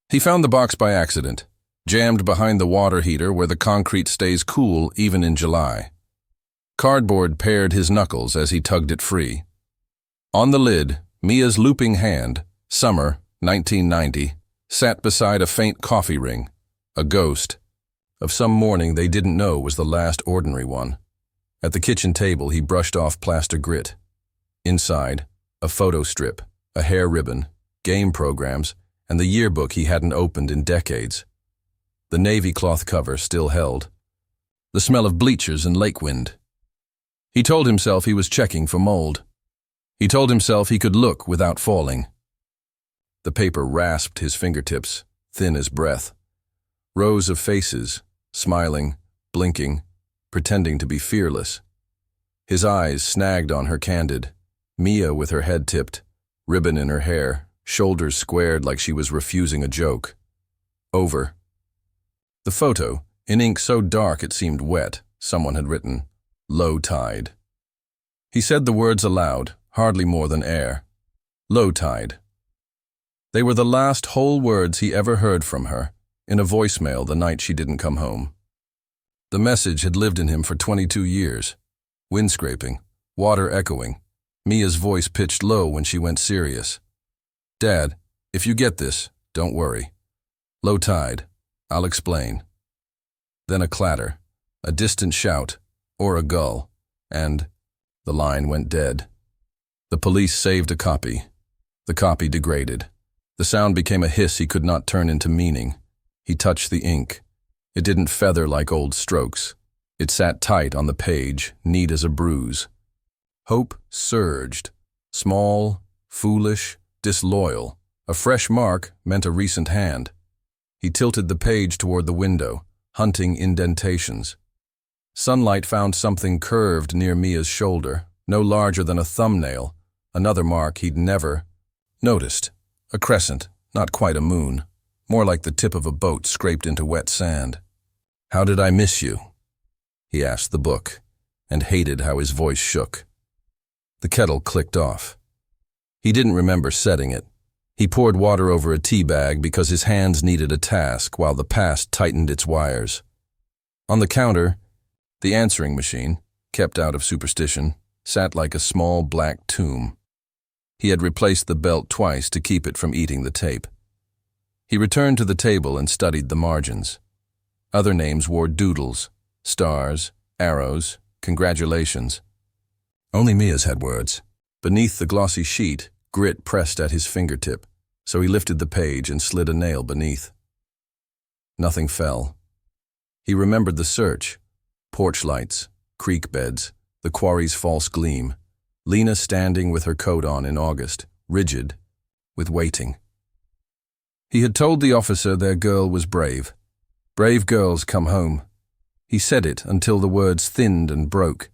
He found the box by accident, jammed behind the water heater where the concrete stays cool even in July. Cardboard pared his knuckles as he tugged it free. On the lid, Mia's looping hand, summer 1990, sat beside a faint coffee ring, a ghost of some morning they didn't know was the last ordinary one. At the kitchen table, he brushed off plaster grit. Inside, a photo strip, a hair ribbon, game programs, and the yearbook he hadn't opened in decades. The navy cloth cover still held. The smell of bleachers and lake wind. He told himself he was checking for mold. He told himself he could look without falling. The paper rasped his fingertips, thin as breath. Rows of faces, smiling, blinking, pretending to be fearless. His eyes snagged on her candid, Mia with her head tipped, ribbon in her hair, shoulders squared like she was refusing a joke. Over. The photo, in ink so dark it seemed wet, someone had written, "Low tide." He said the words aloud, hardly more than air. Low tide. They were the last whole words he ever heard from her, in a voicemail the night she didn't come home. The message had lived in him for 22 years. Wind scraping, water echoing, Mia's voice pitched low when she went serious. "Dad, if you get this, don't worry. Low tide. I'll explain." Then a clatter, a distant shout, or a gull, and the line went dead. The police saved a copy. The copy degraded. The sound became a hiss he could not turn into meaning. He touched the ink. It didn't feather like old strokes. It sat tight on the page, neat as a bruise. Hope surged. Small, foolish, disloyal. A fresh mark meant a recent hand. He tilted the page toward the window, hunting indentations. Sunlight found something curved near Mia's shoulder, no larger than a thumbnail, another mark he'd never noticed. A crescent, not quite a moon, more like the tip of a boat scraped into wet sand. "How did I miss you?" he asked the book, and hated how his voice shook. The kettle clicked off. He didn't remember setting it. He poured water over a tea bag because his hands needed a task while the past tightened its wires. On the counter, the answering machine, kept out of superstition, sat like a small black tomb. He had replaced the belt twice to keep it from eating the tape. He returned to the table and studied the margins. Other names wore doodles, stars, arrows, congratulations. Only Mia's had words. Beneath the glossy sheet, grit pressed at his fingertip, so he lifted the page and slid a nail beneath. Nothing fell. He remembered the search. Porch lights, creek beds, the quarry's false gleam. Lena standing with her coat on in August, rigid, with waiting. He had told the officer their girl was brave. Brave girls come home. He said it until the words thinned and broke.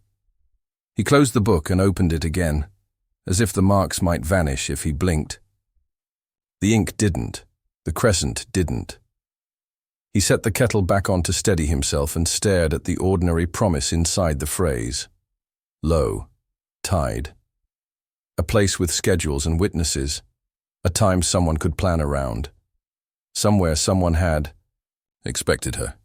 He closed the book and opened it again, as if the marks might vanish if he blinked. The ink didn't. The crescent didn't. He set the kettle back on to steady himself and stared at the ordinary promise inside the phrase. Low tide. A place with schedules and witnesses. A time someone could plan around. Somewhere someone had expected her.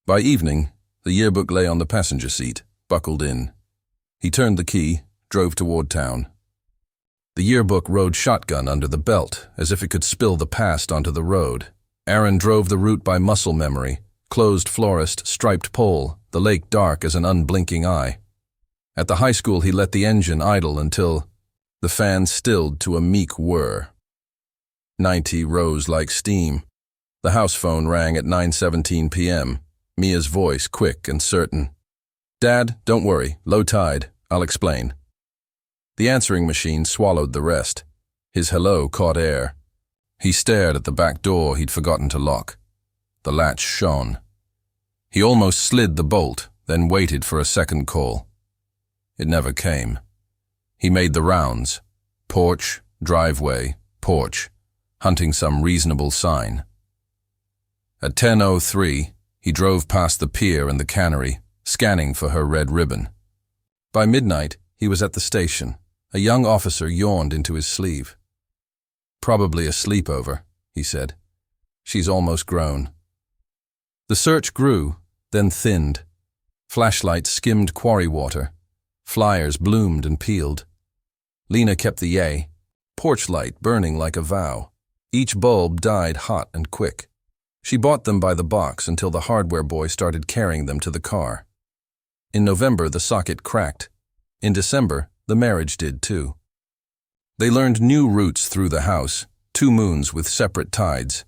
By evening, the yearbook lay on the passenger seat, buckled in. He turned the key, drove toward town. The yearbook rode shotgun under the belt, as if it could spill the past onto the road. Aaron drove the route by muscle memory, closed florist, striped pole, the lake dark as an unblinking eye. At the high school he let the engine idle until the fan stilled to a meek whir. 90 rose like steam. The house phone rang at 9:17 p.m., Mia's voice quick and certain. "Dad, don't worry, low tide, I'll explain." The answering machine swallowed the rest. His hello caught air. He stared at the back door he'd forgotten to lock. The latch shone. He almost slid the bolt, then waited for a second call. It never came. He made the rounds. Porch, driveway, porch, hunting some reasonable sign. At 10:03, he drove past the pier and the cannery, scanning for her red ribbon. By midnight, he was at the station. A young officer yawned into his sleeve. "Probably a sleepover," he said. She's almost grown. The search grew, then thinned. Flashlights skimmed quarry water. Flyers bloomed and peeled. Lena kept the yay, porch light burning like a vow. Each bulb died hot and quick. She bought them by the box until the hardware boy started carrying them to the car. In November, the socket cracked. In December, the marriage did too. They learned new routes through the house, 2 moons with separate tides.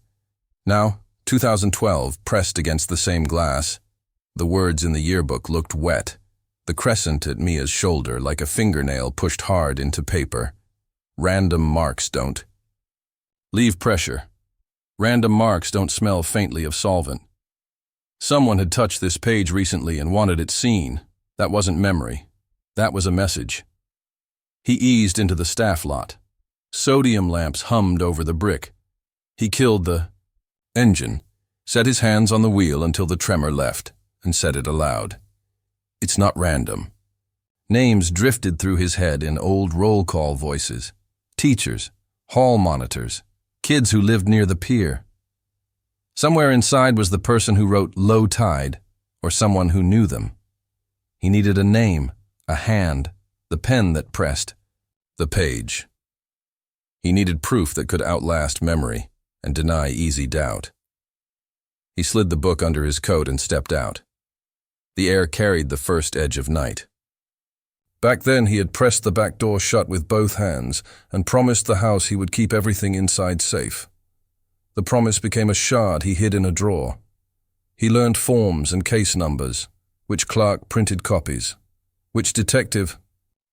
Now, 2012 pressed against the same glass. The words in the yearbook looked wet, the crescent at Mia's shoulder like a fingernail pushed hard into paper. Random marks don't. Leave pressure. Random marks don't smell faintly of solvent. Someone had touched this page recently and wanted it seen. That wasn't memory. That was a message. He eased into the staff lot. Sodium lamps hummed over the brick. He killed the engine, set his hands on the wheel until the tremor left, and said it aloud. It's not random. Names drifted through his head in old roll call voices. Teachers, hall monitors, kids who lived near the pier. Somewhere inside was the person who wrote low tide, or someone who knew them. He needed a name, a hand, the pen that pressed, the page. He needed proof that could outlast memory and deny easy doubt. He slid the book under his coat and stepped out. The air carried the first edge of night. Back then he had pressed the back door shut with both hands and promised the house he would keep everything inside safe. The promise became a shard he hid in a drawer. He learned forms and case numbers, which clerk printed copies, which detective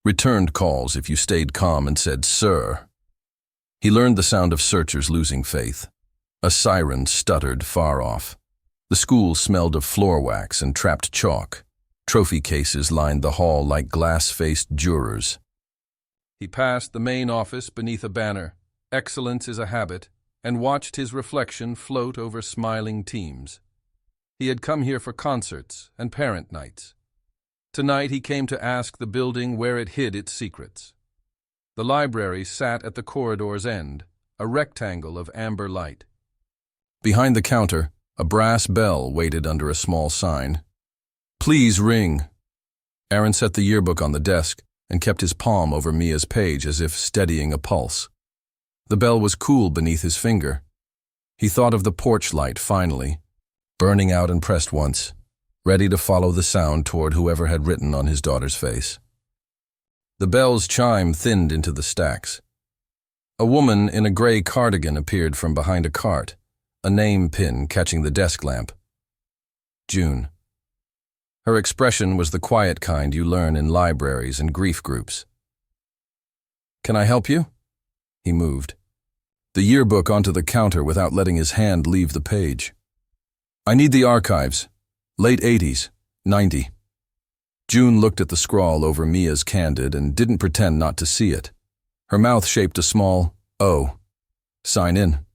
returned calls if you stayed calm and said, "Sir." He learned the sound of searchers losing faith. A siren stuttered far off. The school smelled of floor wax and trapped chalk. Trophy cases lined the hall like glass-faced jurors. He passed the main office beneath a banner, "Excellence is a habit," and watched his reflection float over smiling teams. He had come here for concerts and parent nights. Tonight he came to ask the building where it hid its secrets. The library sat at the corridor's end, a rectangle of amber light. Behind the counter, a brass bell waited under a small sign. "Please ring." Aaron set the yearbook on the desk and kept his palm over Mia's page as if steadying a pulse. The bell was cool beneath his finger. He thought of the porch light finally, burning out and pressed once, ready to follow the sound toward whoever had written on his daughter's face. The bell's chime thinned into the stacks. A woman in a gray cardigan appeared from behind a cart, a name pin catching the desk lamp. June. Her expression was the quiet kind you learn in libraries and grief groups. "Can I help you?" He moved the yearbook onto the counter without letting his hand leave the page. "I need the archives. Late 80s, 90. June looked at the scrawl over Mia's candid and didn't pretend not to see it. Her mouth shaped a small O. "Sign in,"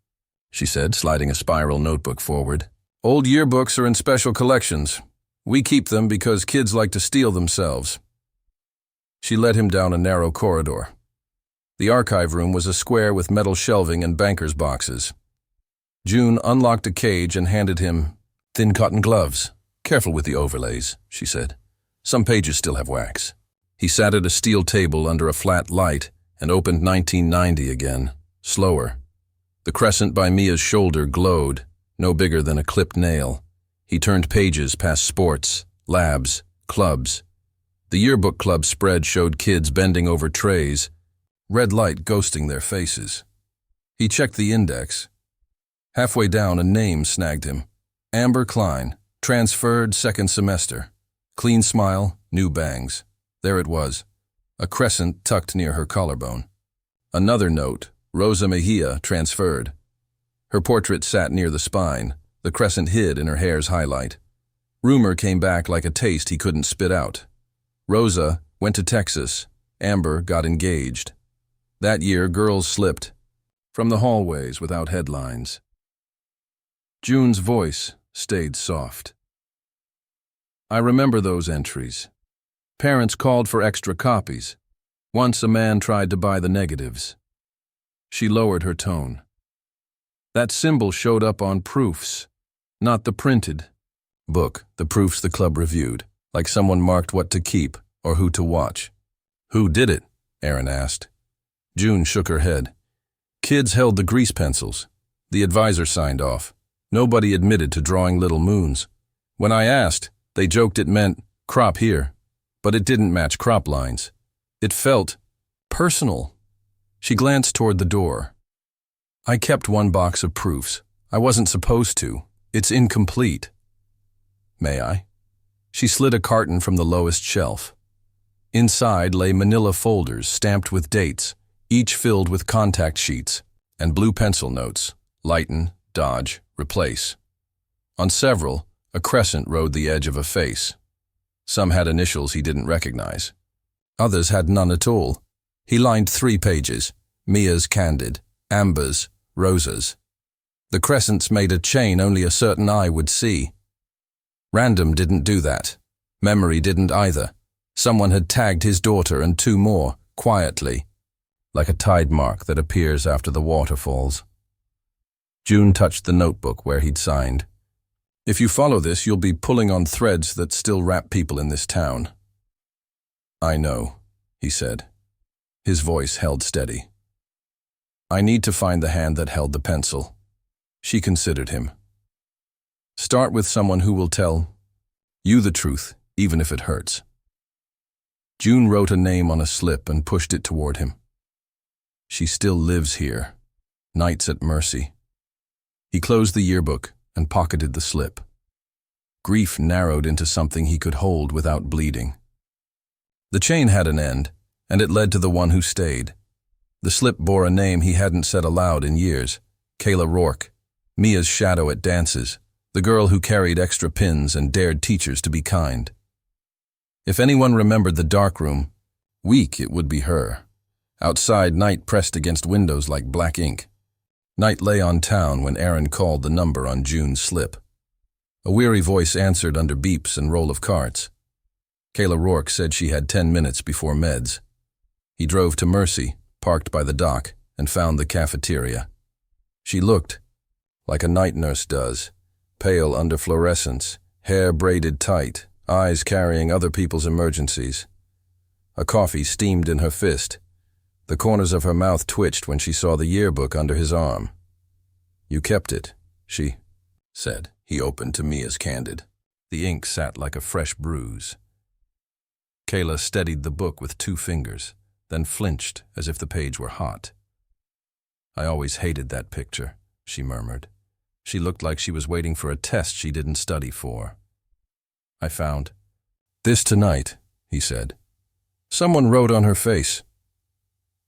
she said, sliding a spiral notebook forward. "Old yearbooks are in special collections. We keep them because kids like to steal themselves." She led him down a narrow corridor. The archive room was a square with metal shelving and banker's boxes. June unlocked a cage and handed him thin cotton gloves. "Careful with the overlays," she said. "Some pages still have wax." He sat at a steel table under a flat light and opened 1990 again, slower. The crescent by Mia's shoulder glowed, no bigger than a clipped nail. He turned pages past sports, labs, clubs. The yearbook club spread showed kids bending over trays, red light ghosting their faces. He checked the index. Halfway down, a name snagged him. Amber Klein, transferred second semester. Clean smile, new bangs. There it was, a crescent tucked near her collarbone. Another note, Rosa Mejia, transferred. Her portrait sat near the spine, the crescent hid in her hair's highlight. Rumor came back like a taste he couldn't spit out. Rosa went to Texas. Amber got engaged. That year, girls slipped from the hallways without headlines. June's voice stayed soft. "I remember those entries. Parents called for extra copies. Once a man tried to buy the negatives." She lowered her tone. That symbol showed up on proofs, not the printed book, the proofs the club reviewed, like someone marked what to keep or who to watch. Who did it? Aaron asked. June shook her head. Kids held the grease pencils. The advisor signed off. Nobody admitted to drawing little moons. When I asked, they joked it meant crop here, but it didn't match crop lines. It felt personal. She glanced toward the door. I kept one box of proofs. I wasn't supposed to. It's incomplete. May I? She slid a carton from the lowest shelf. Inside lay manila folders stamped with dates, each filled with contact sheets and blue pencil notes: lighten, dodge, replace. On several, a crescent rode the edge of a face. Some had initials he didn't recognize. Others had none at all. He lined 3 pages: Mia's candid, Amber's, Rosa's. The crescents made a chain only a certain eye would see. Random didn't do that. Memory didn't either. Someone had tagged his daughter and 2 more, quietly, like a tide mark that appears after the water falls. June touched the notebook where he'd signed. If you follow this, you'll be pulling on threads that still wrap people in this town. I know, he said. His voice held steady. I need to find the hand that held the pencil. She considered him. Start with someone who will tell you the truth, even if it hurts. June wrote a name on a slip and pushed it toward him. She still lives here. Nights at Mercy. He closed the yearbook and pocketed the slip. Grief narrowed into something he could hold without bleeding. The chain had an end, and it led to the one who stayed. The slip bore a name he hadn't said aloud in years: Kayla Rourke, Mia's shadow at dances, the girl who carried extra pins and dared teachers to be kind. If anyone remembered the darkroom, weak it would be her. Outside, night pressed against windows like black ink. Night lay on town when Aaron called the number on June's slip. A weary voice answered under beeps and roll of carts. Kayla Rourke said she had 10 minutes before meds. He drove to Mercy, parked by the dock, and found the cafeteria. She looked like a night nurse does, pale under fluorescence, hair braided tight, eyes carrying other people's emergencies. A coffee steamed in her fist. The corners of her mouth twitched when she saw the yearbook under his arm. You kept it, she said. He opened to Mia's candid. The ink sat like a fresh bruise. Kayla steadied the book with 2 fingers, then flinched as if the page were hot. I always hated that picture, she murmured. She looked like she was waiting for a test she didn't study for. I found this tonight, he said. Someone wrote on her face.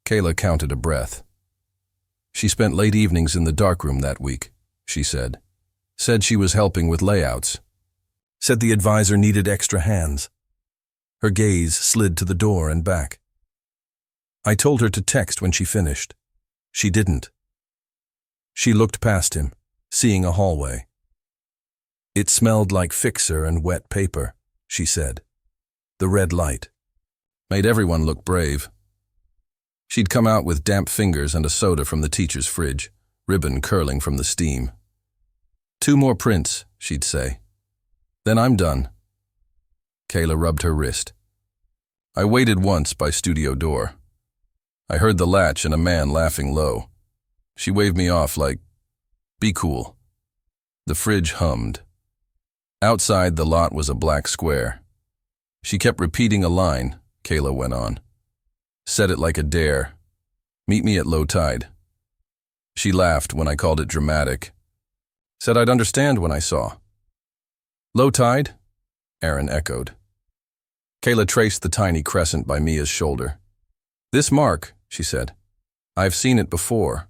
Kayla counted a breath. She spent late evenings in the darkroom that week, she said. Said she was helping with layouts. Said the advisor needed extra hands. Her gaze slid to the door and back. I told her to text when she finished. She didn't. She looked past him, seeing a hallway. It smelled like fixer and wet paper, she said. The red light made everyone look brave. She'd come out with damp fingers and a soda from the teacher's fridge, ribbon curling from the steam. 2 more prints, she'd say. Then I'm done. Kayla rubbed her wrist. I waited once by studio door. I heard the latch and a man laughing low. She waved me off like, be cool. The fridge hummed. Outside, the lot was a black square. She kept repeating a line, Kayla went on. Said it like a dare. Meet me at low tide. She laughed when I called it dramatic. Said I'd understand when I saw. Low tide? Aaron echoed. Kayla traced the tiny crescent by Mia's shoulder. This mark, she said. I've seen it before.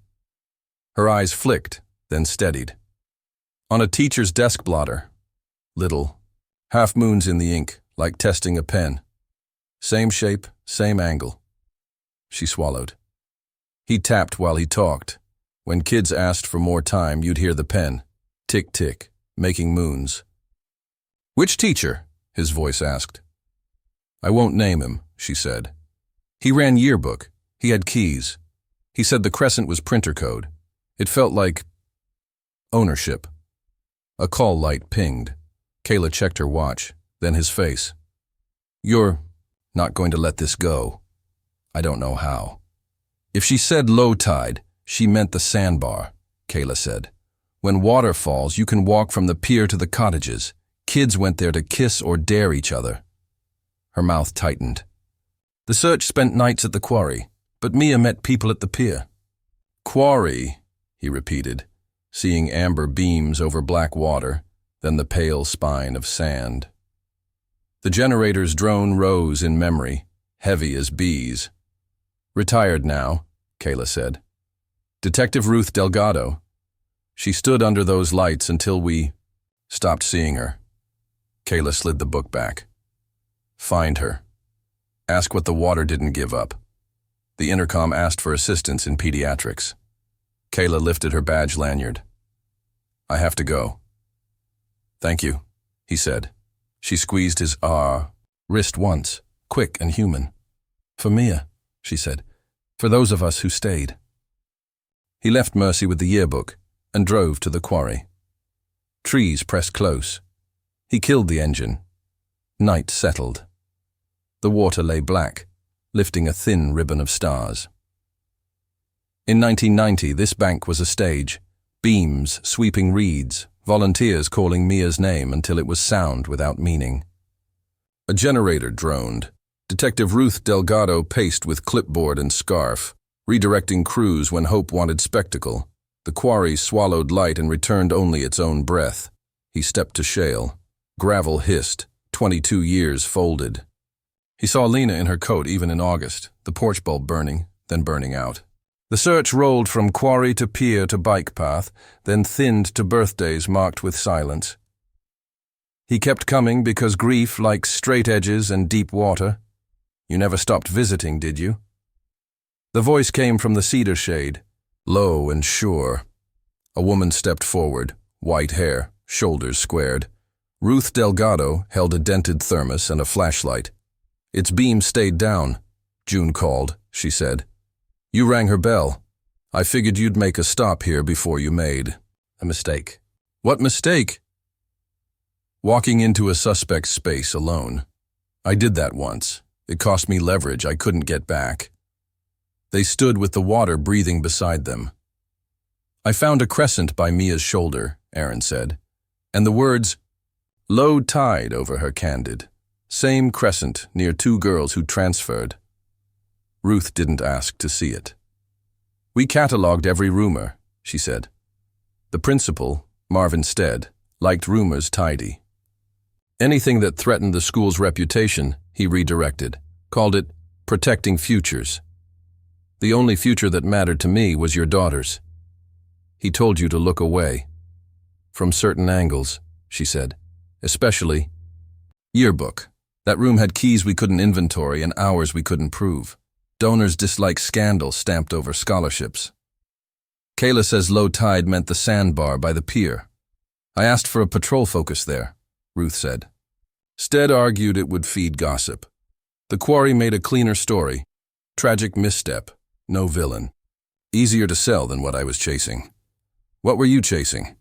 Her eyes flicked, then steadied. On a teacher's desk blotter. Little. Half moons in the ink, like testing a pen. Same shape, same angle. She swallowed. He tapped while he talked. When kids asked for more time, you'd hear the pen. Tick, tick, making moons. Which teacher? His voice asked. I won't name him, she said. He ran Yearbook. He had keys. He said the crescent was printer code. It felt like Ownership. A call light pinged. Kayla checked her watch, then his face. You're not going to let this go. I don't know how. If she said low tide, she meant the sandbar, Kayla said. When water falls, you can walk from the pier to the cottages. Kids went there to kiss or dare each other. Her mouth tightened. The search spent nights at the quarry, but Mia met people at the pier. Quarry, he repeated, seeing amber beams over black water, then the pale spine of sand. The generator's drone rose in memory, heavy as bees. Retired now, Kayla said. Detective Ruth Delgado. She stood under those lights until we stopped seeing her. Kayla slid the book back. Find her. Ask what the water didn't give up. The intercom asked for assistance in pediatrics. Kayla lifted her badge lanyard. I have to go. Thank you, he said. She squeezed his wrist once, quick and human. For Mia, she said. For those of us who stayed. He left Mercy with the yearbook and drove to the quarry. Trees pressed close. He killed the engine. Night settled. The water lay black, lifting a thin ribbon of stars. In 1990, this bank was a stage. Beams sweeping reeds, volunteers calling Mia's name until it was sound without meaning. A generator droned. Detective Ruth Delgado paced with clipboard and scarf, redirecting crews when hope wanted spectacle. The quarry swallowed light and returned only its own breath. He stepped to shale. Gravel hissed. 22 years folded. He saw Lena in her coat even in August, the porch bulb burning, then burning out. The search rolled from quarry to pier to bike path, then thinned to birthdays marked with silence. He kept coming because grief likes straight edges and deep water. You never stopped visiting, did you? The voice came from the cedar shade, low and sure. A woman stepped forward, white hair, shoulders squared. Ruth Delgado held a dented thermos and a flashlight. Its beam stayed down. June called, she said. You rang her bell. I figured you'd make a stop here before you made a mistake. What mistake? Walking into a suspect's space alone. I did that once. It cost me leverage I couldn't get back. They stood with the water breathing beside them. I found a crescent by Mia's shoulder, Aaron said, and the words, low tide over her candid. Same crescent near two girls who transferred. Ruth didn't ask to see it. We catalogued every rumor, she said. The principal, Marvin Stead, liked rumors tidy. Anything that threatened the school's reputation, he redirected, called it protecting futures. The only future that mattered to me was your daughter's. He told you to look away. From certain angles, she said, especially Yearbook. That room had keys we couldn't inventory and hours we couldn't prove. Donors disliked scandal stamped over scholarships. Kayla says low tide meant the sandbar by the pier. I asked for a patrol focus there, Ruth said. Stead argued it would feed gossip. The quarry made a cleaner story. Tragic misstep, no villain. Easier to sell than what I was chasing. What were you chasing?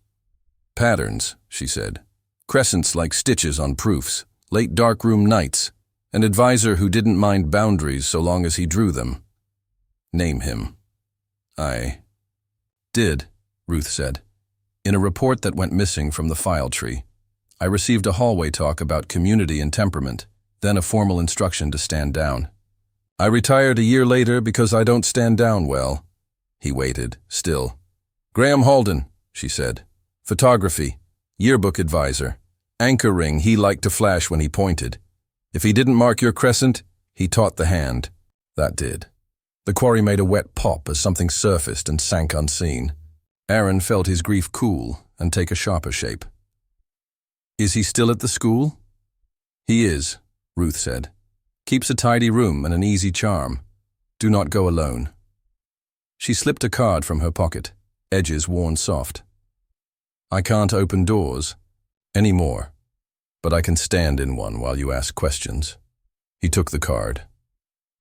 Patterns, she said. Crescents like stitches on proofs. Late darkroom nights. An advisor who didn't mind boundaries so long as he drew them. Name him. I did, Ruth said. In a report that went missing from the file tree. I received a hallway talk about community and temperament, then a formal instruction to stand down. I retired a year later because I don't stand down well. He waited, still. Graham Halden, she said. Photography, yearbook advisor. Anchor ring he liked to flash when he pointed. If he didn't mark your crescent, he taught the hand. That did. The quarry made a wet pop as something surfaced and sank unseen. Aaron felt his grief cool and take a sharper shape. Is he still at the school? He is, Ruth said. Keeps a tidy room and an easy charm. Do not go alone. She slipped a card from her pocket, edges worn soft. I can't open doors anymore, but I can stand in one while you ask questions. He took the card.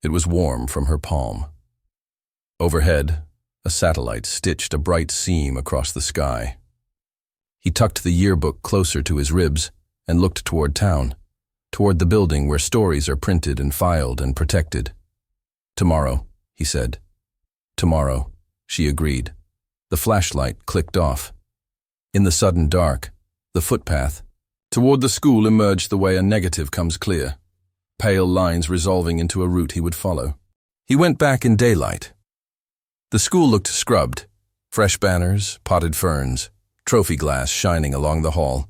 It was warm from her palm. Overhead, a satellite stitched a bright seam across the sky. He tucked the yearbook closer to his ribs and looked toward town, toward the building where stories are printed and filed and protected. "Tomorrow," he said. "Tomorrow," she agreed. The flashlight clicked off. In the sudden dark, the footpath toward the school emerged the way a negative comes clear, pale lines resolving into a route he would follow. He went back in daylight. The school looked scrubbed, fresh banners, potted ferns, trophy glass shining along the hall.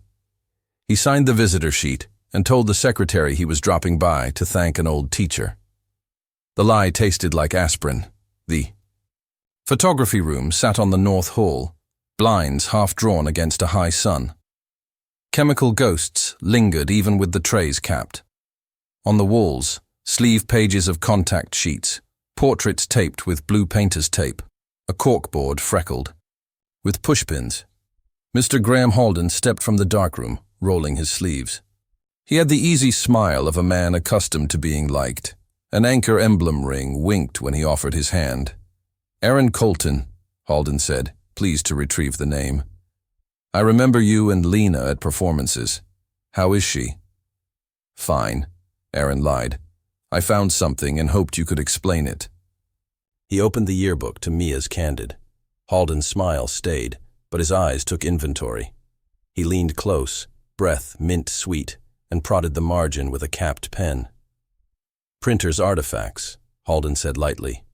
He signed the visitor sheet and told the secretary he was dropping by to thank an old teacher. The lie tasted like aspirin. The photography room sat on the north hall, blinds half drawn against a high sun. Chemical ghosts lingered even with the trays capped. On the walls, sleeve pages of contact sheets, portraits taped with blue painter's tape, a corkboard freckled, with pushpins. Mr. Graham Halden stepped from the darkroom, rolling his sleeves. He had the easy smile of a man accustomed to being liked. An anchor emblem ring winked when he offered his hand. "Aaron Colton," Halden said, pleased to retrieve the name. "I remember you and Lena at performances. How is she?" "Fine," Aaron lied. "I found something and hoped you could explain it." He opened the yearbook to Mia's Candid. Halden's smile stayed, but his eyes took inventory. He leaned close, breath mint sweet, and prodded the margin with a capped pen. "Printer's artifacts," Halden said lightly.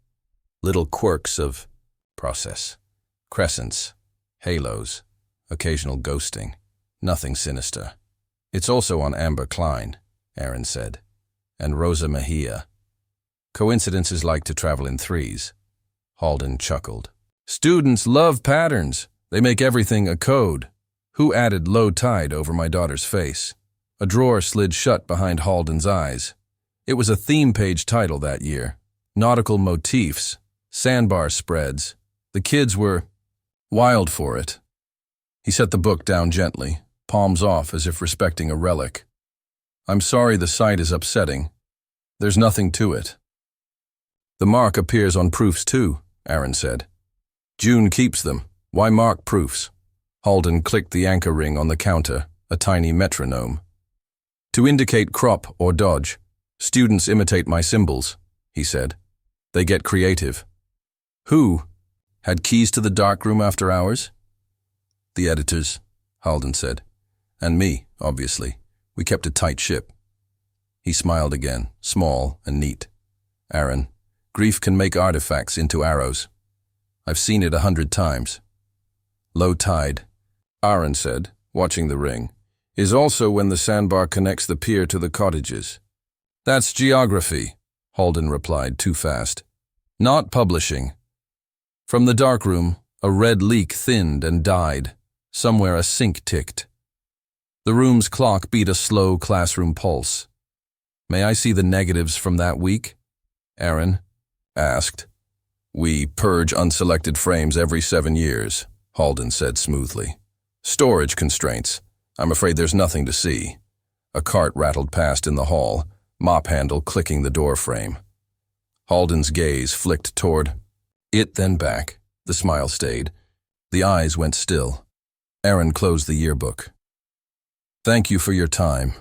"Little quirks of process. Crescents, halos, occasional ghosting. Nothing sinister." "It's also on Amber Klein," Aaron said, "and Rosa Mejia. Coincidences like to travel in threes." Halden chuckled. "Students love patterns. They make everything a code. Who added low tide over my daughter's face?" A drawer slid shut behind Halden's eyes. It was a theme page title that year. Nautical motifs, sandbar spreads. The kids were wild for it. He set the book down gently, palms off as if respecting a relic. "I'm sorry the sight is upsetting. There's nothing to it." "The mark appears on proofs too," Aaron said. "June keeps them. Why mark proofs?" Halden clicked the anchor ring on the counter, a tiny metronome. "To indicate crop or dodge. Students imitate my symbols," he said. "They get creative." "Who? Had keys to the darkroom after hours?" "The editors," Halden said. "And me, obviously. We kept a tight ship." He smiled again, small and neat. "Aaron, grief can make artifacts into arrows. I've seen it 100 times. Low tide," Aaron said, watching the ring, "is also when the sandbar connects the pier to the cottages." "That's geography," Halden replied too fast. "Not publishing." From the darkroom, a red leak thinned and died. Somewhere a sink ticked. The room's clock beat a slow classroom pulse. "May I see the negatives from that week?" Aaron asked. "We purge unselected frames every 7 years, Halden said smoothly. "Storage constraints. I'm afraid there's nothing to see." A cart rattled past in the hall, mop handle clicking the door frame. Halden's gaze flicked toward it, then back. The smile stayed. The eyes went still. Aaron closed the yearbook. "Thank you for your time."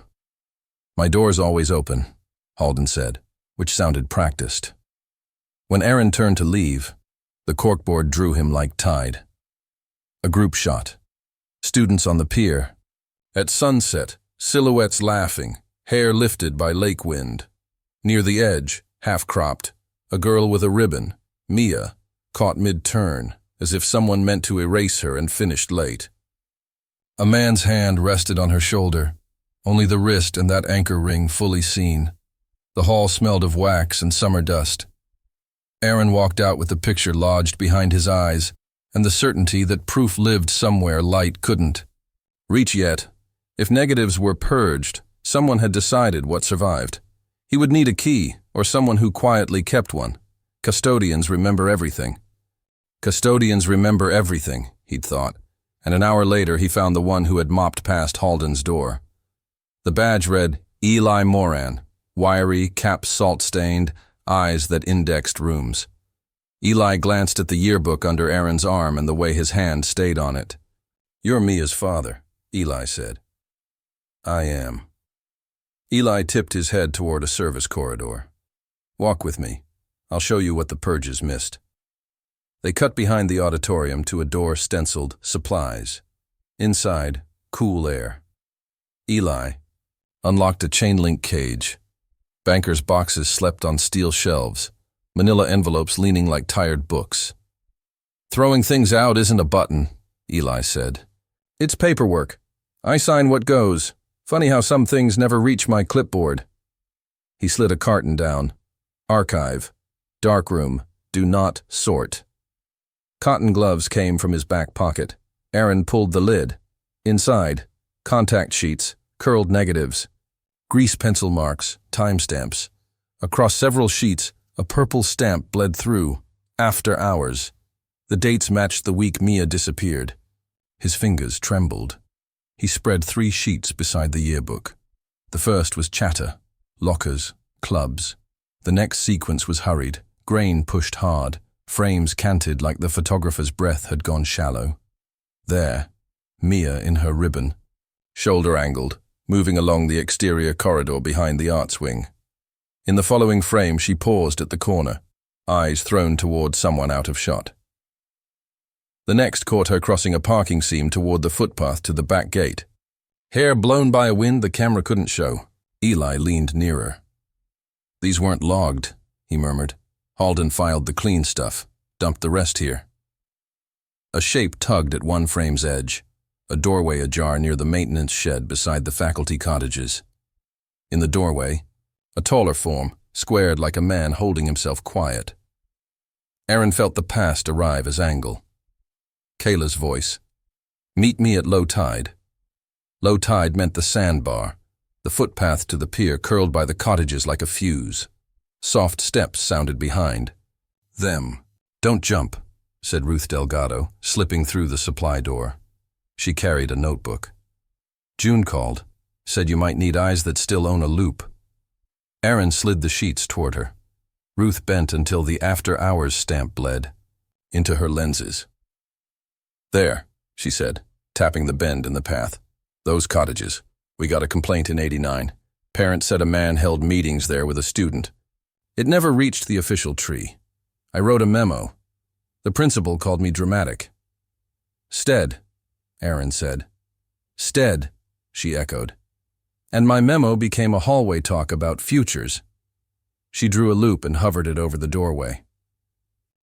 "My door's always open," Halden said, which sounded practiced. When Aaron turned to leave, the corkboard drew him like tide. A group shot. Students on the pier. At sunset, silhouettes laughing, hair lifted by lake wind. Near the edge, half-cropped, a girl with a ribbon, Mia, caught mid-turn, as if someone meant to erase her and finished late. A man's hand rested on her shoulder, only the wrist and that anchor ring fully seen. The hall smelled of wax and summer dust. Aaron walked out with the picture lodged behind his eyes, and the certainty that proof lived somewhere light couldn't reach yet. If negatives were purged, someone had decided what survived. He would need a key, or someone who quietly kept one. Custodians remember everything. Custodians remember everything, he'd thought, and an hour later he found the one who had mopped past Halden's door. The badge read, Eli Moran, wiry, cap salt-stained, eyes that indexed rooms. Eli glanced at the yearbook under Aaron's arm and the way his hand stayed on it. "You're Mia's father," Eli said. "I am." Eli tipped his head toward a service corridor. "Walk with me. I'll show you what the purges missed." They cut behind the auditorium to a door stenciled "Supplies." Inside, cool air. Eli unlocked a chain-link cage. Bankers' boxes slept on steel shelves, manila envelopes leaning like tired books. "Throwing things out isn't a button," Eli said. "It's paperwork. I sign what goes. Funny how some things never reach my clipboard." He slid a carton down. "Archive. Darkroom. Do not sort." Cotton gloves came from his back pocket. Aaron pulled the lid. Inside, contact sheets, curled negatives, grease pencil marks, timestamps. Across several sheets, a purple stamp bled through. After hours. The dates matched the week Mia disappeared. His fingers trembled. He spread 3 sheets beside the yearbook. The first was chatter, lockers, clubs. The next sequence was hurried, grain pushed hard, frames canted like the photographer's breath had gone shallow. There, Mia in her ribbon, shoulder angled, moving along the exterior corridor behind the arts wing. In the following frame, she paused at the corner, eyes thrown toward someone out of shot. The next caught her crossing a parking seam toward the footpath to the back gate. Hair blown by a wind the camera couldn't show. Eli leaned nearer. "These weren't logged," he murmured. "Halden filed the clean stuff, dumped the rest here." A shape tugged at one frame's edge, a doorway ajar near the maintenance shed beside the faculty cottages. In the doorway, a taller form, squared like a man holding himself quiet. Aaron felt the past arrive as angle. Kayla's voice. "Meet me at low tide." Low tide meant the sandbar, the footpath to the pier curled by the cottages like a fuse. Soft steps sounded behind. "Them. Don't jump," said Ruth Delgado, slipping through the supply door. She carried a notebook. "June called, said you might need eyes that still own a loop." Aaron slid the sheets toward her. Ruth bent until the after hours stamp bled into her lenses. "There," she said, tapping the bend in the path. "Those cottages. We got a complaint in '89. Parents said a man held meetings there with a student. It never reached the official tree. I wrote a memo. The principal called me dramatic." "Stead," Aaron said. "Stead," she echoed. "And my memo became a hallway talk about futures." She drew a loop and hovered it over the doorway.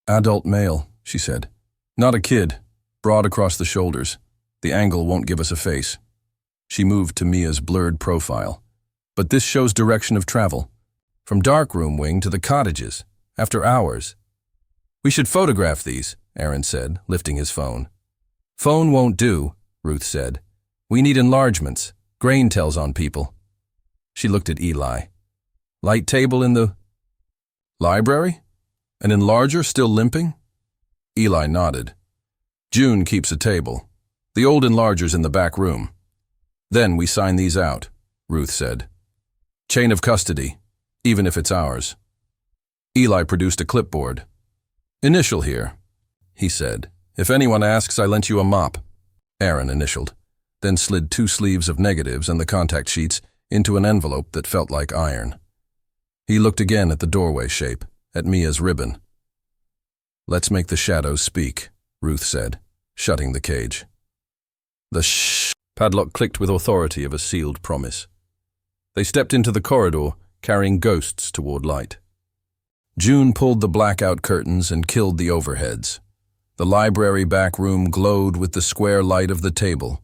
"Adult male," she said. "Not a kid. Broad across the shoulders. The angle won't give us a face." She moved to Mia's blurred profile. "But this shows direction of travel. From darkroom wing to the cottages. After hours." "We should photograph these," Aaron said, lifting his phone. "Phone won't do," Ruth said. "We need enlargements. Grain tells on people." She looked at Eli. "Light table in the library? An enlarger still limping?" Eli nodded. "June keeps a table. The old enlarger's in the back room. Then we sign these out," Ruth said. "Chain of custody, even if it's ours." Eli produced a clipboard. "Initial here," he said. "If anyone asks, I lent you a mop." Aaron initialed, then slid 2 sleeves of negatives and the contact sheets into an envelope that felt like iron. He looked again at the doorway shape, at Mia's ribbon. "Let's make the shadows speak," Ruth said, shutting the cage. The padlock clicked with authority of a sealed promise. They stepped into the corridor, carrying ghosts toward light. June pulled the blackout curtains and killed the overheads. The library back room glowed with the square light of the table.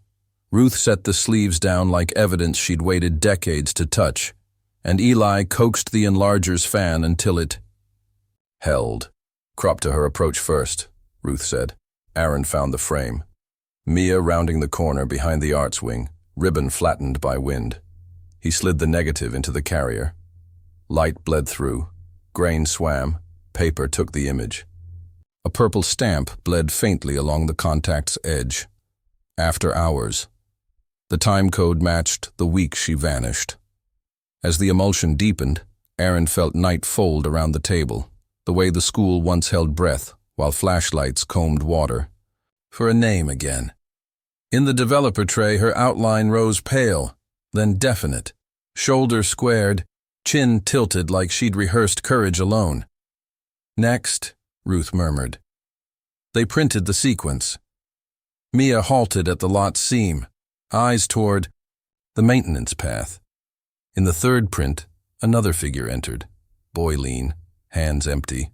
Ruth set the sleeves down like evidence she'd waited decades to touch, and Eli coaxed the enlarger's fan until it held. "Crop to her approach first," Ruth said. Aaron found the frame. Mia rounding the corner behind the arts wing, ribbon flattened by wind. He slid the negative into the carrier. Light bled through. Grain swam. Paper took the image. A purple stamp bled faintly along the contact's edge. After hours. The time code matched the week she vanished. As the emulsion deepened, Aaron felt night fold around the table, the way the school once held breath while flashlights combed water. For a name again. In the developer tray, her outline rose pale, then definite, shoulder squared, chin tilted like she'd rehearsed courage alone. "Next," Ruth murmured. They printed the sequence. Mia halted at the lot's seam, eyes toward the maintenance path. In the third print, another figure entered, boy lean, hands empty.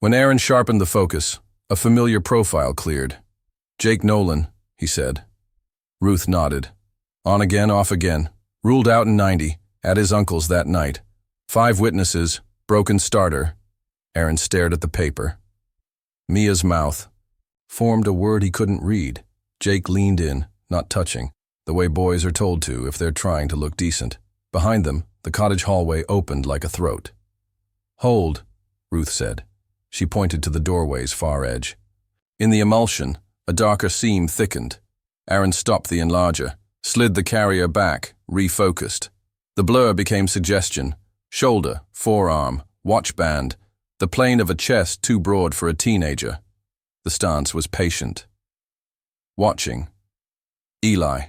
When Aaron sharpened the focus, a familiar profile cleared. "Jake Nolan," he said. Ruth nodded. "On again, off again. Ruled out in 90, at his uncle's that night. 5 witnesses, broken starter." Aaron stared at the paper. Mia's mouth formed a word he couldn't read. Jake leaned in, not touching, the way boys are told to if they're trying to look decent. Behind them, the cottage hallway opened like a throat. "Hold," Ruth said. She pointed to the doorway's far edge. In the emulsion, a darker seam thickened. Aaron stopped the enlarger, slid the carrier back, refocused. The blur became suggestion. Shoulder, forearm, watch band, the plane of a chest too broad for a teenager. The stance was patient. Watching. Eli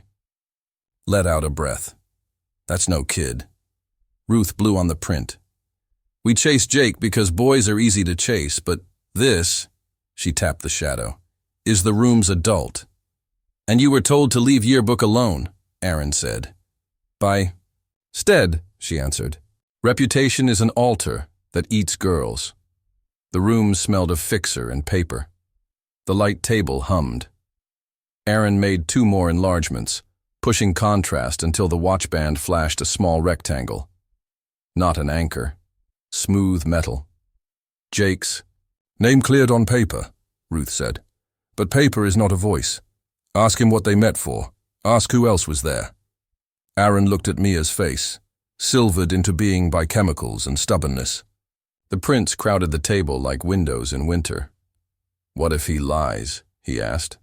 let out a breath. "That's no kid." Ruth blew on the print. "We chased Jake because boys are easy to chase, but this," she tapped the shadow, "is the room's adult." "And you were told to leave Yearbook alone," Aaron said. "By Stead," she answered. "Reputation is an altar that eats girls." The room smelled of fixer and paper. The light table hummed. Aaron made 2 more enlargements, pushing contrast until the watchband flashed a small rectangle. Not an anchor. Smooth metal. "Jake's name cleared on paper," Ruth said. "But paper is not a voice. Ask him what they met for. Ask who else was there." Aaron looked at Mia's face, silvered into being by chemicals and stubbornness. The prints crowded the table like windows in winter. "What if he lies?" he asked.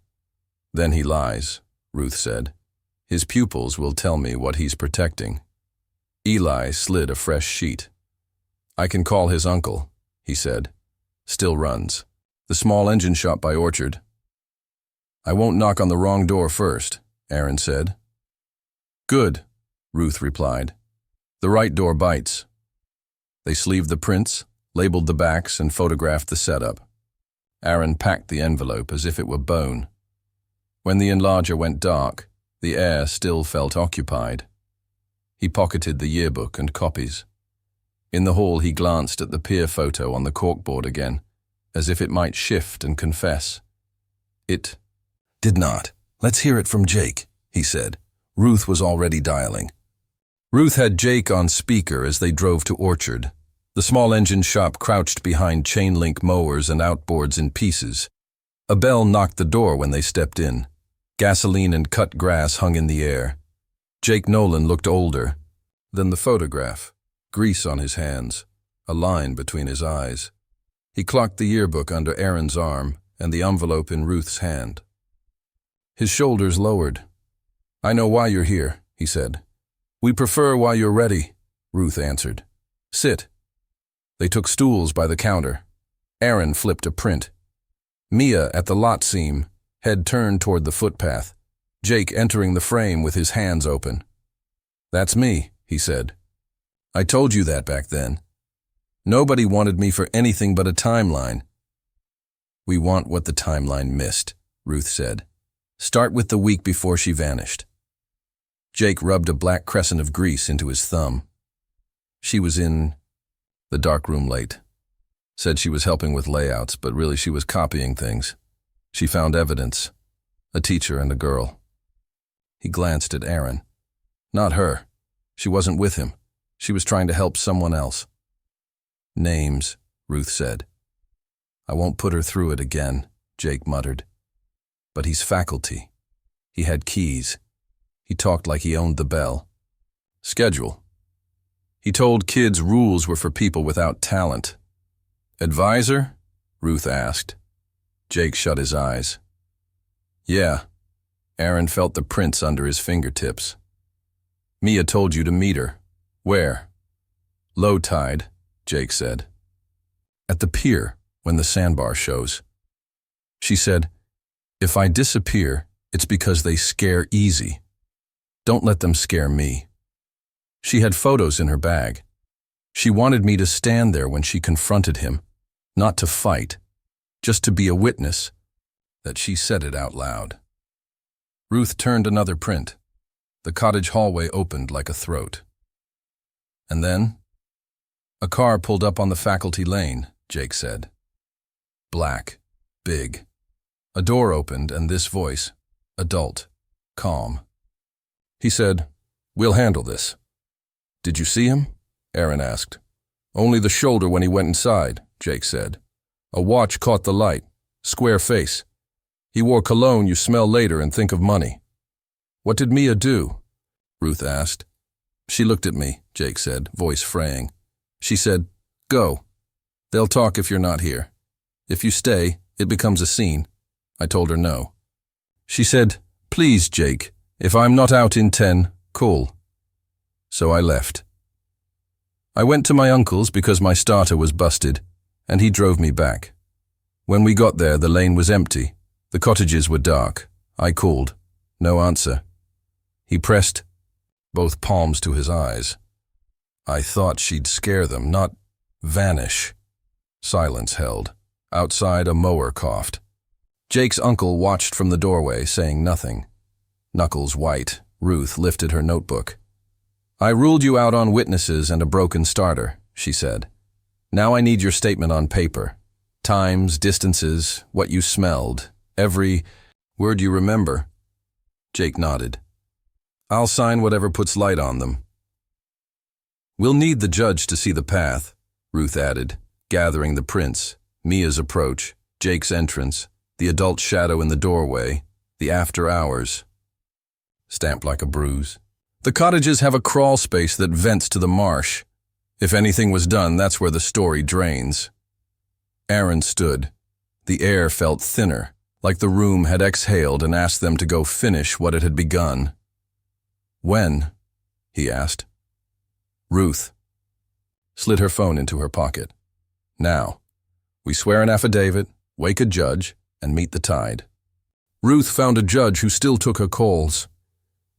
"Then he lies," Ruth said. "His pupils will tell me what he's protecting." Eli slid a fresh sheet. "I can call his uncle," he said. "Still runs. The small engine shop by Orchard." "I won't knock on the wrong door first," Aaron said. "Good," Ruth replied. "The right door bites." They sleeved the prints, labeled the backs, and photographed the setup. Aaron packed the envelope as if it were bone. When the enlarger went dark, the air still felt occupied. He pocketed the yearbook and copies. In the hall, he glanced at the pier photo on the corkboard again, as if it might shift and confess. It did not. "Let's hear it from Jake," he said. Ruth was already dialing. Ruth had Jake on speaker as they drove to Orchard. The small engine shop crouched behind chain-link mowers and outboards in pieces. A bell knocked the door when they stepped in. Gasoline and cut grass hung in the air. Jake Nolan looked older than the photograph, grease on his hands, a line between his eyes. He clocked the yearbook under Aaron's arm and the envelope in Ruth's hand. His shoulders lowered. "I know why you're here," he said. "We prefer while you're ready," Ruth answered. "Sit." They took stools by the counter. Aaron flipped a print. Mia at the lot seam, head turned toward the footpath. Jake entering the frame with his hands open. "That's me," he said. "I told you that back then. Nobody wanted me for anything but a timeline." "We want what the timeline missed," Ruth said. "Start with the week before she vanished." Jake rubbed a black crescent of grease into his thumb. "She was in the darkroom late. Said she was helping with layouts, but really she was copying things. She found evidence. A teacher and a girl." He glanced at Aaron. "Not her. She wasn't with him. She was trying to help someone else." "Names," Ruth said. "I won't put her through it again," Jake muttered. "But he's faculty. He had keys. He talked like he owned the bell." "Schedule. He told kids rules were for people without talent." "Advisor?" Ruth asked. Jake shut his eyes. "Yeah." Aaron felt the prints under his fingertips. "Mia told you to meet her. Where?" "Low tide," Jake said. "At the pier, when the sandbar shows." She said, "If I disappear, It's because they scare easy. Don't let them scare me. She had photos in her bag. She wanted me to stand there when she confronted him, not to fight, just to be a witness that she said it out loud. Ruth turned another print. The cottage hallway opened like a throat. And then, a car pulled up on the faculty lane, Jake said. Black, big. A door opened and this voice, adult, calm. He said, "We'll handle this." "Did you see him?" Aaron asked. "Only the shoulder when he went inside," Jake said. "A watch caught the light, square face. He wore cologne you smell later and think of money." "What did Mia do?" Ruth asked. "She looked at me," Jake said, voice fraying. "She said, 'Go. They'll talk if you're not here. If you stay, it becomes a scene.' I told her no. She said, 'Please, Jake, if I'm not out in 10, call.' So I left. I went to my uncle's because my starter was busted, and he drove me back. When we got there, the lane was empty. The cottages were dark. I called. No answer. He pressed both palms to his eyes. I thought she'd scare them, not vanish. Silence held. Outside, a mower coughed. Jake's uncle watched from the doorway, saying nothing. Knuckles white, Ruth lifted her notebook. "I ruled you out on witnesses and a broken starter," she said. "Now I need your statement on paper. Times, distances, what you smelled, every word you remember." Jake nodded. "I'll sign whatever puts light on them." "We'll need the judge to see the path," Ruth added, gathering the prints, Mia's approach, Jake's entrance, the adult shadow in the doorway, the after hours. Stamped like a bruise. "The cottages have a crawl space that vents to the marsh. If anything was done, that's where the story drains." Aaron stood. The air felt thinner, like the room had exhaled and asked them to go finish what it had begun. "When?" he asked. Ruth slid her phone into her pocket. "Now. We swear an affidavit, wake a judge, and meet the tide." Ruth found a judge who still took her calls.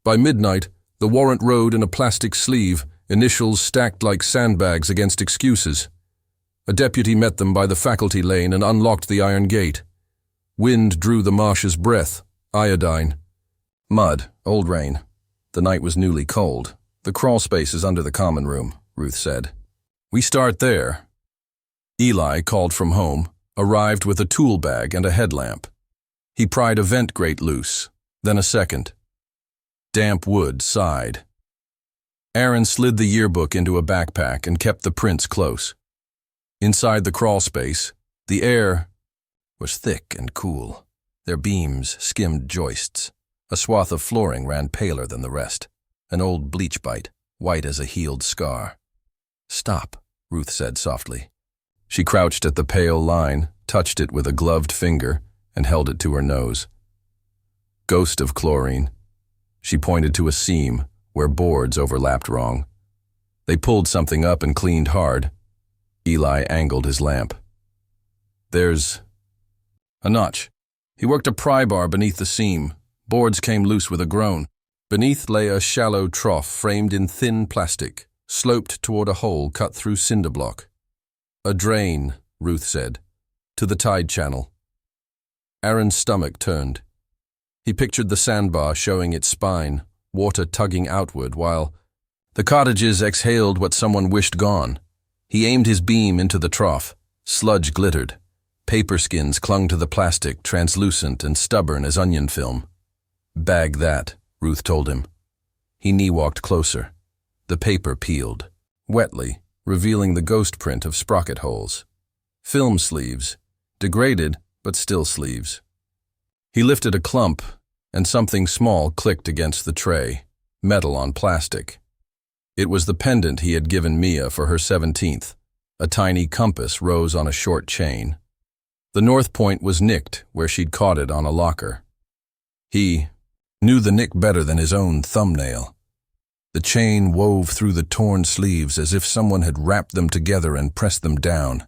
By midnight, the warrant rode in a plastic sleeve, initials stacked like sandbags against excuses. A deputy met them by the faculty lane and unlocked the iron gate. Wind drew the marsh's breath, iodine. Mud, old rain. The night was newly cold. "The crawl space is under the common room," Ruth said. "We start there." Eli, called from home, arrived with a tool bag and a headlamp. He pried a vent grate loose, then a second. Damp wood sighed. Aaron slid the yearbook into a backpack and kept the prints close. Inside the crawl space, the air was thick and cool. Their beams skimmed joists. A swath of flooring ran paler than the rest, an old bleach bite, white as a healed scar. "Stop," Ruth said softly. She crouched at the pale line, touched it with a gloved finger, and held it to her nose. "Ghost of chlorine." She pointed to a seam where boards overlapped wrong. They pulled something up and cleaned hard. Eli angled his lamp. "There's a notch." He worked a pry bar beneath the seam. Boards came loose with a groan. Beneath lay a shallow trough framed in thin plastic, sloped toward a hole cut through cinder block. "A drain," Ruth said, "to the tide channel." Aaron's stomach turned. He pictured the sandbar showing its spine, water tugging outward, while the cottages exhaled what someone wished gone. He aimed his beam into the trough. Sludge glittered. Paper skins clung to the plastic, translucent and stubborn as onion film. "Bag that," Ruth told him. He knee-walked closer. The paper peeled, wetly, revealing the ghost print of sprocket holes. Film sleeves, degraded but still sleeves. He lifted a clump, and something small clicked against the tray, metal on plastic. It was the pendant he had given Mia for her 17th. A tiny compass rose on a short chain. The north point was nicked where she'd caught it on a locker. He knew the nick better than his own thumbnail. The chain wove through the torn sleeves as if someone had wrapped them together and pressed them down.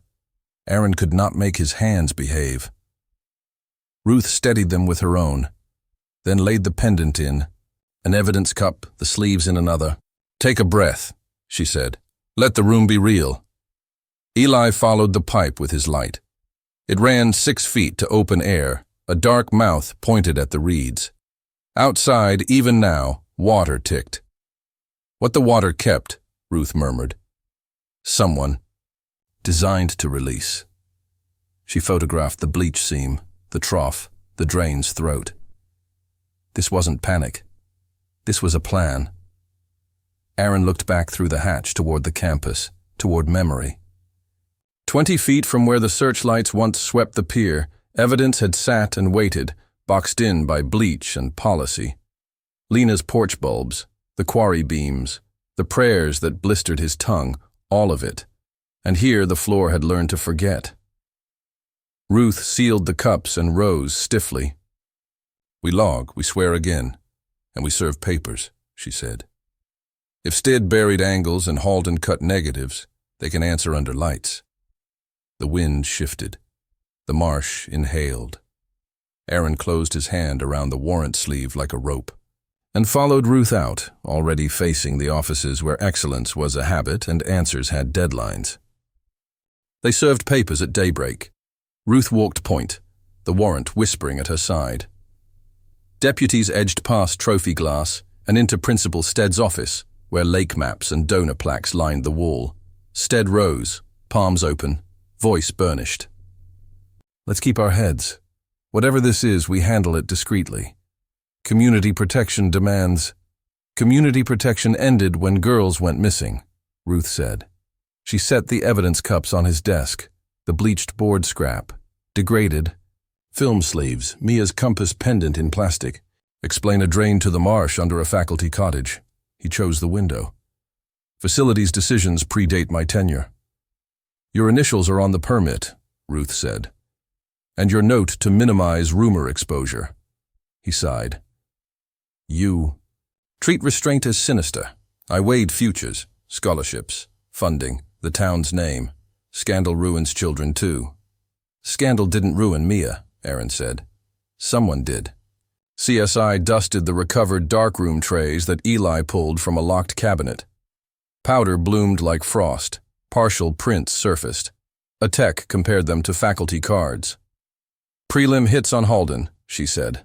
Aaron could not make his hands behave. Ruth steadied them with her own. then laid the pendant in, an evidence cup, the sleeves in another. "Take a breath," she said. "Let the room be real." Eli followed the pipe with his light. It ran 6 feet to open air, a dark mouth pointed at the reeds. Outside, even now, water ticked. "What the water kept," Ruth murmured. "Someone. Designed to release." She photographed the bleach seam, the trough, the drain's throat. This wasn't panic. This was a plan. Aaron looked back through the hatch toward the campus, toward memory. 20 feet from where the searchlights once swept the pier, evidence had sat and waited, boxed in by bleach and policy. Lena's porch bulbs, the quarry beams, the prayers that blistered his tongue, all of it. And here the floor had learned to forget. Ruth sealed the cups and rose stiffly. "We log, we swear again, and we serve papers," she said. "If Stead buried angles and Halden cut negatives, they can answer under lights." The wind shifted. The marsh inhaled. Aaron closed his hand around the warrant sleeve like a rope, and followed Ruth out, already facing the offices where excellence was a habit and answers had deadlines. They served papers at daybreak. Ruth walked point, the warrant whispering at her side. Deputies edged past trophy glass and into Principal Stead's office, where lake maps and donor plaques lined the wall. Stead rose, palms open, voice burnished. "Let's keep our heads. Whatever this is, we handle it discreetly. Community protection demands—" "Community protection ended when girls went missing," Ruth said. She set the evidence cups on his desk, the bleached board scrap, degraded. "Film sleeves, Mia's compass pendant in plastic. Explain a drain to the marsh under a faculty cottage." He chose the window. "Facilities decisions predate my tenure." "Your initials are on the permit," Ruth said. "And your note to minimize rumor exposure." He sighed. "You treat restraint as sinister. I weighed futures, scholarships, funding, the town's name. Scandal ruins children too." "Scandal didn't ruin Mia," Aaron said. "Someone did." CSI dusted the recovered darkroom trays that Eli pulled from a locked cabinet. Powder bloomed like frost. Partial prints surfaced. A tech compared them to faculty cards. "Prelim hits on Halden," she said.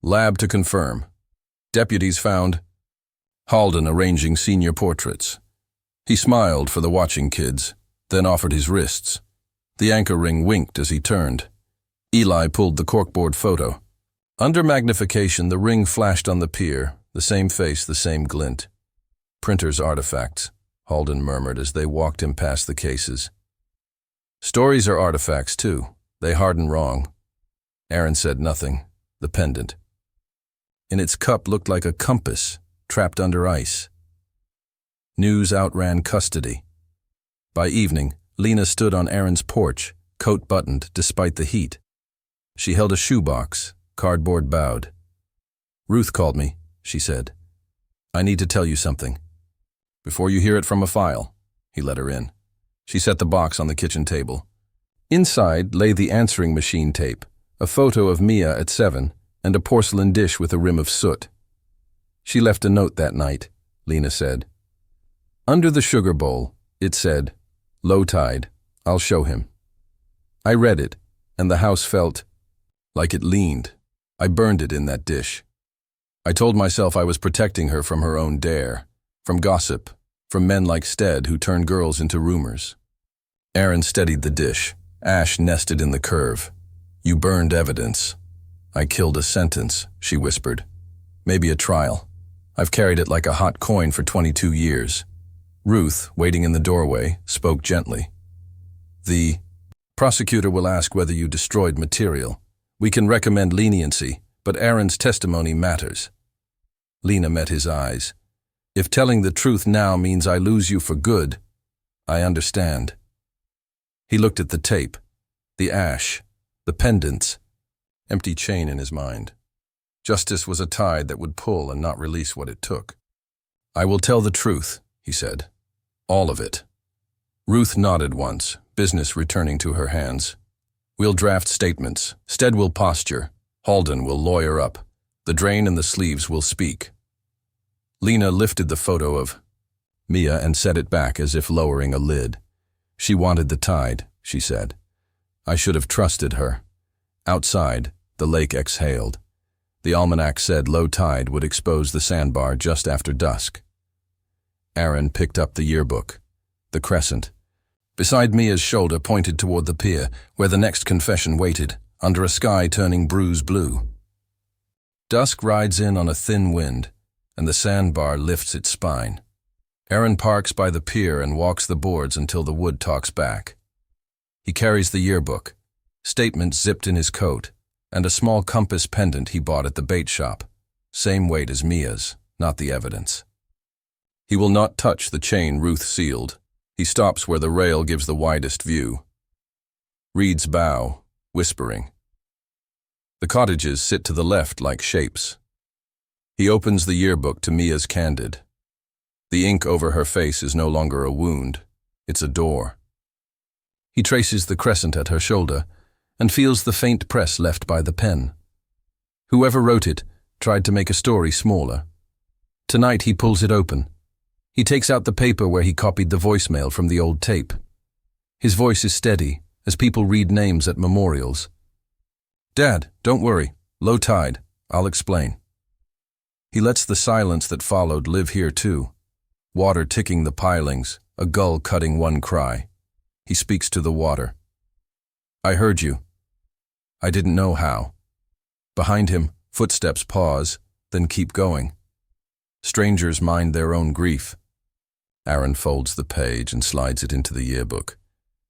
"Lab to confirm. Deputies found Halden arranging senior portraits." He smiled for the watching kids, then offered his wrists. The anchor ring winked as he turned. Eli pulled the corkboard photo. Under magnification, the ring flashed on the pier, the same face, the same glint. "Printer's artifacts," Halden murmured as they walked him past the cases. "Stories are artifacts, too. They harden wrong." Aaron said nothing. The pendant. In its cup looked like a compass, trapped under ice. News outran custody. By evening, Lena stood on Aaron's porch, coat buttoned despite the heat. She held a shoebox, cardboard bowed. "Ruth called me," she said. "I need to tell you something." "Before you hear it from a file." He let her in. She set the box on the kitchen table. Inside lay the answering machine tape, a photo of Mia at 7, and a porcelain dish with a rim of soot. "She left a note that night," Lena said. Under the sugar bowl, it said, "Low tide, I'll show him." I read it, and the house felt like it leaned. I burned it in that dish. I told myself I was protecting her from her own dare, from gossip, from men like Stead who turn girls into rumors. Aaron steadied the dish. Ash nested in the curve. "You burned evidence." "I killed a sentence," she whispered. "Maybe a trial. I've carried it like a hot coin for 22 years. Ruth, waiting in the doorway, spoke gently. "The prosecutor will ask whether you destroyed material. We can recommend leniency, but Aaron's testimony matters." Lena met his eyes. "If telling the truth now means I lose you for good, I understand." He looked at the tape, the ash, the pendants, empty chain in his mind. Justice was a tide that would pull and not release what it took. "I will tell the truth," he said. "All of it." Ruth nodded once, business returning to her hands. "We'll draft statements. Stead will posture. Halden will lawyer up. The drain and the sleeves will speak. Lena lifted the photo of Mia and set it back as if lowering a lid. She wanted the tide, she said. I should have trusted her. Outside, the lake exhaled. The almanac said low tide would expose the sandbar just after dusk. Aaron picked up the yearbook. The crescent. Beside Mia's shoulder pointed toward the pier, where the next confession waited, under a sky turning bruise blue. Dusk rides in on a thin wind, and the sandbar lifts its spine. Aaron parks by the pier and walks the boards until the wood talks back. He carries the yearbook, statements zipped in his coat, and a small compass pendant he bought at the bait shop, same weight as Mia's, not the evidence. He will not touch the chain Ruth sealed. He stops where the rail gives the widest view. Reeds bow, whispering. The cottages sit to the left like shapes. He opens the yearbook to Mia's candid. The ink over her face is no longer a wound, it's a door. He traces the crescent at her shoulder and feels the faint press left by the pen. Whoever wrote it tried to make a story smaller. Tonight he pulls it open. He takes out the paper where he copied the voicemail from the old tape. His voice is steady, as people read names at memorials. Dad, don't worry. Low tide. I'll explain. He lets the silence that followed live here too. Water ticking the pilings, a gull cutting one cry. He speaks to the water. I heard you. I didn't know how. Behind him, footsteps pause, then keep going. Strangers mind their own grief. Aaron folds the page and slides it into the yearbook.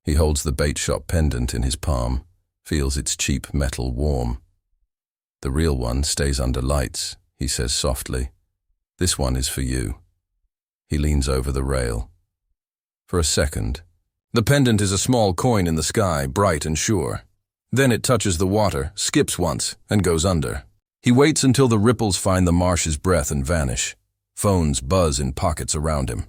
He holds the bait shop pendant in his palm, feels its cheap metal warm. The real one stays under lights, he says softly. This one is for you. He leans over the rail. For a second. The pendant is a small coin in the sky, bright and sure. Then it touches the water, skips once, and goes under. He waits until the ripples find the marsh's breath and vanish. Phones buzz in pockets around him.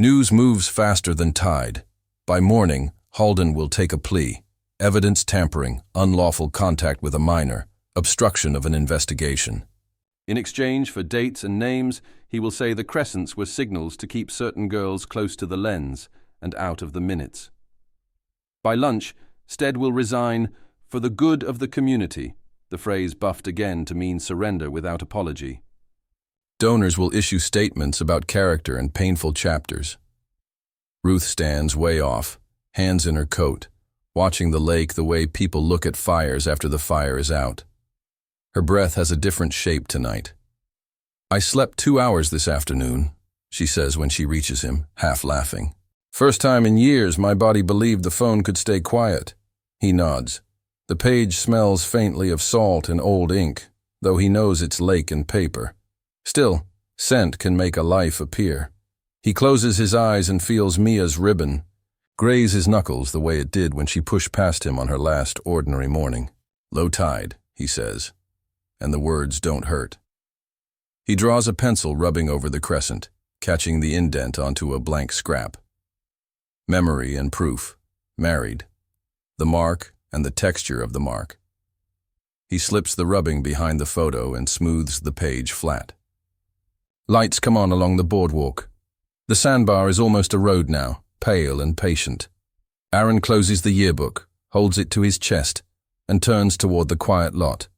News moves faster than tide. By morning, Halden will take a plea. Evidence tampering, unlawful contact with a minor, obstruction of an investigation. In exchange for dates and names, he will say the crescents were signals to keep certain girls close to the lens and out of the minutes. By lunch, Stead will resign for the good of the community, the phrase buffed again to mean surrender without apology. Donors will issue statements about character and painful chapters. Ruth stands way off, hands in her coat, watching the lake the way people look at fires after the fire is out. Her breath has a different shape tonight. I slept 2 hours this afternoon, she says when she reaches him, half laughing. First time in years my body believed the phone could stay quiet. He nods. The page smells faintly of salt and old ink, though he knows it's lake and paper. Still, scent can make a life appear. He closes his eyes and feels Mia's ribbon, graze his knuckles the way it did when she pushed past him on her last ordinary morning. Low tide, he says, and the words don't hurt. He draws a pencil rubbing over the crescent, catching the indent onto a blank scrap. Memory and proof, married. The mark and the texture of the mark. He slips the rubbing behind the photo and smooths the page flat. Lights come on along the boardwalk. The sandbar is almost a road now, pale and patient. Aaron closes the yearbook, holds it to his chest, and turns toward the quiet lot.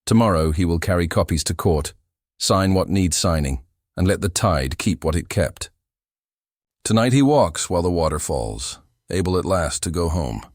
Tomorrow he will carry copies to court, sign what needs signing, and let the tide keep what it kept. Tonight he walks while the water falls, able at last to go home.